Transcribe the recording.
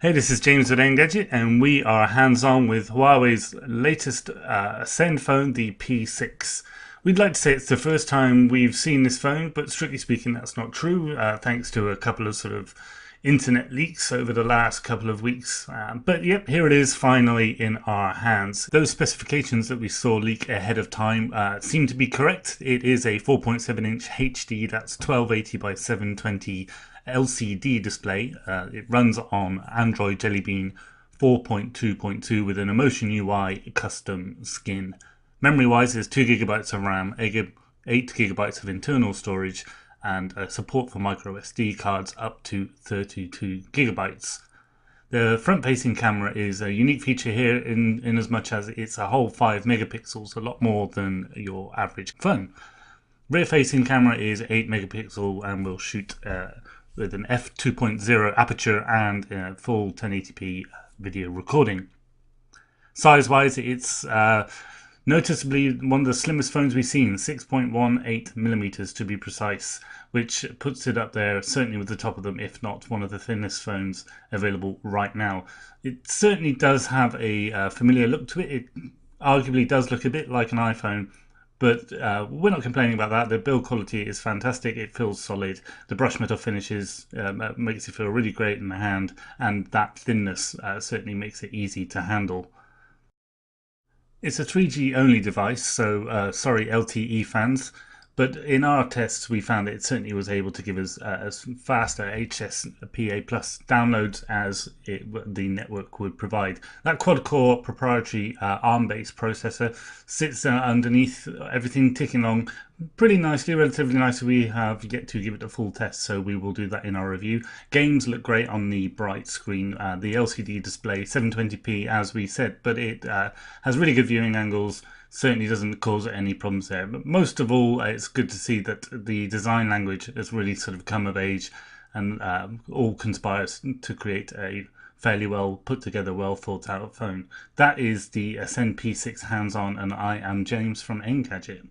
Hey, this is James with Engadget, and we are hands-on with Huawei's latest Ascend phone, the P6. We'd like to say it's the first time we've seen this phone, but strictly speaking, that's not true, thanks to a couple of sort of internet leaks over the last couple of weeks. But yep, here it is finally in our hands. Those specifications that we saw leak ahead of time seem to be correct. It is a 4.7-inch HD, that's 1280 by 720 LCD display. It runs on Android Jelly Bean 4.2.2 with an Emotion UI custom skin. Memory wise, there's 2 GB of RAM, 8 GB of internal storage, and support for micro SD cards up to 32 GB. The front-facing camera is a unique feature here in as much as it's a whole 5 megapixels, a lot more than your average phone. Rear-facing camera is 8 megapixel and will shoot with an f2.0 aperture and full 1080p video recording. Size-wise, it's noticeably one of the slimmest phones we've seen, 6.18mm to be precise, which puts it up there certainly with the top of them, if not one of the thinnest phones available right now. It certainly does have a familiar look to it. It arguably does look a bit like an iPhone, but we're not complaining about that. The build quality is fantastic. It feels solid. The brush metal finishes makes it feel really great in the hand, and that thinness certainly makes it easy to handle. It's a 3G only device, so sorry LTE fans, but in our tests we found that it certainly was able to give us as fast HSPA plus downloads as the network would provide. That quad-core proprietary ARM-based processor sits underneath everything, ticking along pretty nicely, relatively nicely. We have yet to give it a full test, so we will do that in our review. Games look great on the bright screen. The LCD display, 720p as we said, but it has really good viewing angles. Certainly doesn't cause any problems there. But most of all, it's good to see that the design language has really sort of come of age, and all conspires to create a fairly well put together, well thought out phone. That is the Ascend P6 hands-on, and I am James from Engadget.